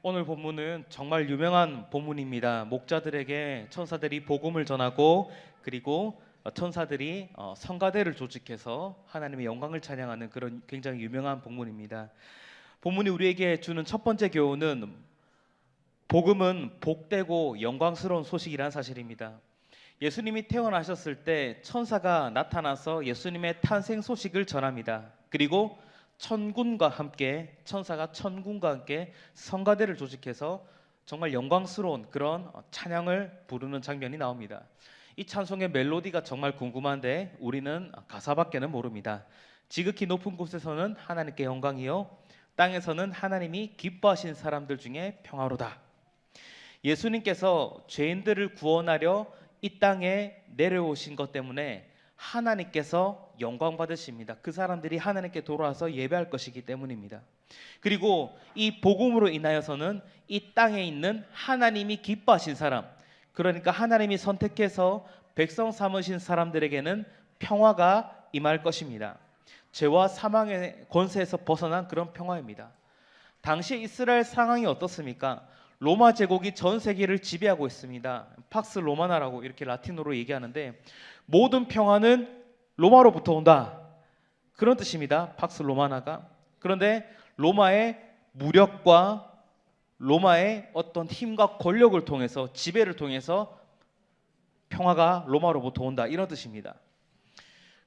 오늘 본문은 정말 유명한 본문입니다. 목자들에게 천사들이 복음을 전하고 그리고 천사들이 성가대를 조직해서 하나님의 영광을 찬양하는 그런 굉장히 유명한 본문입니다. 본문이 우리에게 주는 첫 번째 교훈은 복음은 복되고 영광스러운 소식이라는 사실입니다. 예수님이 태어나셨을 때 천사가 나타나서 예수님의 탄생 소식을 전합니다. 그리고 천사가 천군과 함께 성가대를 조직해서 정말 영광스러운 그런 찬양을 부르는 장면이 나옵니다. 이 찬송의 멜로디가 정말 궁금한데 우리는 가사밖에는 모릅니다. 지극히 높은 곳에서는 하나님께 영광이요 땅에서는 하나님이 기뻐하신 사람들 중에 평화로다. 예수님께서 죄인들을 구원하려 이 땅에 내려오신 것 때문에 하나님께서 영광 받으십니다. 그 사람들이 하나님께 돌아와서 예배할 것이기 때문입니다. 그리고 이 복음으로 인하여서는 이 땅에 있는 하나님이 기뻐하신 사람, 그러니까 하나님이 선택해서 백성 삼으신 사람들에게는 평화가 임할 것입니다. 죄와 사망의 권세에서 벗어난 그런 평화입니다. 당시 이스라엘 상황이 어떻습니까? 로마 제국이 전 세계를 지배하고 있습니다. 팍스 로마나라고 이렇게 라틴어로 얘기하는데 모든 평화는 로마로부터 온다. 그런 뜻입니다. 팍스 로마나가. 그런데 로마의 무력과 로마의 어떤 힘과 권력을 통해서 지배를 통해서 평화가 로마로부터 온다. 이런 뜻입니다.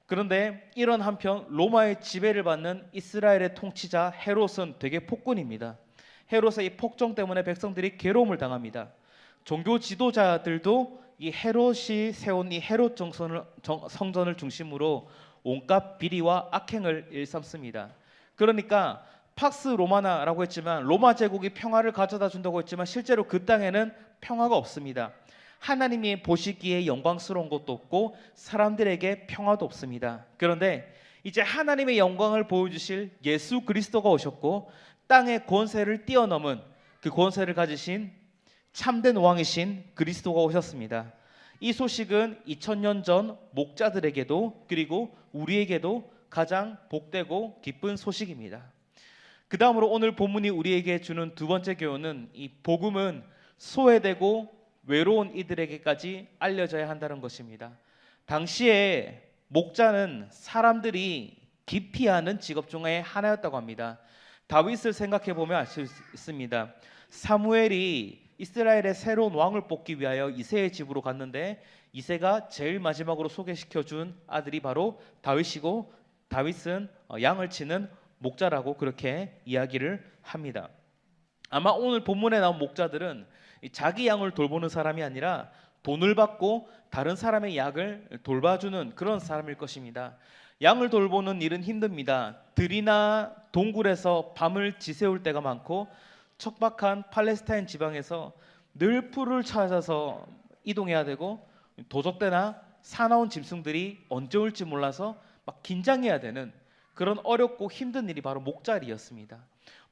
그런데 이런 한편 로마의 지배를 받는 이스라엘의 통치자 헤롯은 되게 폭군입니다. 헤롯의 이 폭정 때문에 백성들이 괴로움을 당합니다. 종교 지도자들도 이 헤롯이 세운 이 헤롯 성전을 중심으로 온갖 비리와 악행을 일삼습니다. 그러니까 팍스 로마나라고 했지만 로마 제국이 평화를 가져다 준다고 했지만 실제로 그 땅에는 평화가 없습니다. 하나님이 보시기에 영광스러운 것도 없고 사람들에게 평화도 없습니다. 그런데 이제 하나님의 영광을 보여주실 예수 그리스도가 오셨고 땅의 권세를 뛰어넘은 그 권세를 가지신 참된 왕이신 그리스도가 오셨습니다. 이 소식은 2000년 전 목자들에게도 그리고 우리에게도 가장 복되고 기쁜 소식입니다. 그 다음으로 오늘 본문이 우리에게 주는 두 번째 교훈은 이 복음은 소외되고 외로운 이들에게까지 알려져야 한다는 것입니다. 당시에 목자는 사람들이 기피하는 직업 중에 하나였다고 합니다. 다윗을 생각해 보면 알 수 있습니다. 사무엘이 이스라엘의 새로운 왕을 뽑기 위하여 이새의 집으로 갔는데 이새가 제일 마지막으로 소개시켜 준 아들이 바로 다윗이고 다윗은 양을 치는 목자라고 그렇게 이야기를 합니다. 아마 오늘 본문에 나온 목자들은 자기 양을 돌보는 사람이 아니라 돈을 받고 다른 사람의 양을 돌봐주는 그런 사람일 것입니다. 양을 돌보는 일은 힘듭니다. 들이나 동굴에서 밤을 지새울 때가 많고 척박한 팔레스타인 지방에서 늘 풀을 찾아서 이동해야 되고 도적대나 사나운 짐승들이 언제 올지 몰라서 막 긴장해야 되는 그런 어렵고 힘든 일이 바로 목자 일이었습니다.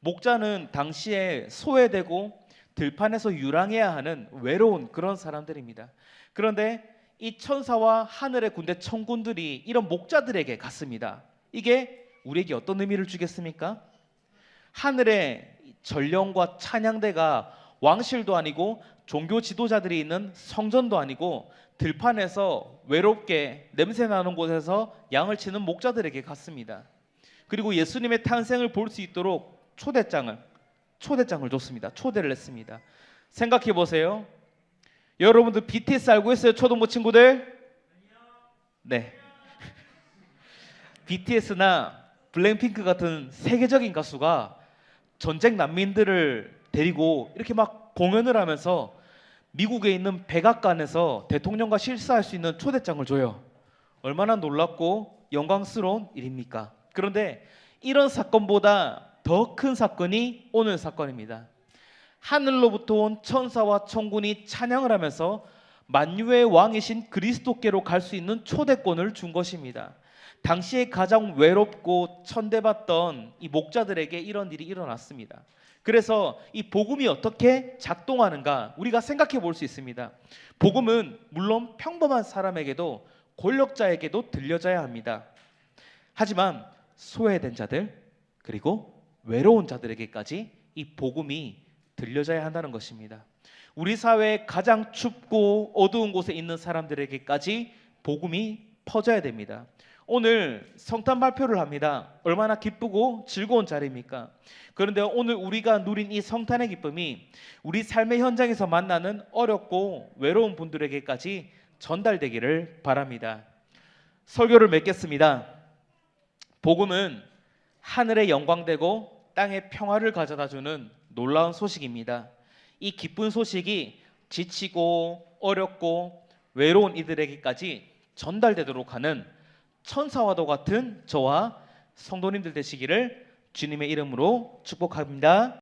목자는 당시에 소외되고 들판에서 유랑해야 하는 외로운 그런 사람들입니다. 그런데 이 천사와 하늘의 군대 천군들이 이런 목자들에게 갔습니다. 이게 우리에게 어떤 의미를 주겠습니까? 하늘의 전령과 찬양대가 왕실도 아니고 종교 지도자들이 있는 성전도 아니고 들판에서 외롭게 냄새나는 곳에서 양을 치는 목자들에게 갔습니다. 그리고 예수님의 탄생을 볼 수 있도록 초대장을 줬습니다. 초대를 했습니다. 생각해 보세요. 여러분들 BTS 알고 있어요? 초등부 친구들? 네. BTS나 블랙핑크 같은 세계적인 가수가 전쟁 난민들을 데리고 이렇게 막 공연을 하면서 미국에 있는 백악관에서 대통령과 실사할 수 있는 초대장을 줘요. 얼마나 놀랍고 영광스러운 일입니까? 그런데 이런 사건보다 더 큰 사건이 오늘 사건입니다. 하늘로부터 온 천사와 천군이 찬양을 하면서 만유의 왕이신 그리스도께로 갈 수 있는 초대권을 준 것입니다. 당시에 가장 외롭고 천대받던 이 목자들에게 이런 일이 일어났습니다. 그래서 이 복음이 어떻게 작동하는가 우리가 생각해 볼 수 있습니다. 복음은 물론 평범한 사람에게도 권력자에게도 들려져야 합니다. 하지만 소외된 자들 그리고 외로운 자들에게까지 이 복음이 들려져야 한다는 것입니다. 우리 사회의 가장 춥고 어두운 곳에 있는 사람들에게까지 복음이 퍼져야 됩니다. 오늘 성탄 발표를 합니다. 얼마나 기쁘고 즐거운 자리입니까? 그런데 오늘 우리가 누린 이 성탄의 기쁨이 우리 삶의 현장에서 만나는 어렵고 외로운 분들에게까지 전달되기를 바랍니다. 설교를 맺겠습니다. 복음은 하늘의 영광되고 땅의 평화를 가져다주는 놀라운 소식입니다. 이 기쁜 소식이 지치고 어렵고 외로운 이들에게까지 전달되도록 하는 천사와도 같은 저와 성도님들 되시기를 주님의 이름으로 축복합니다.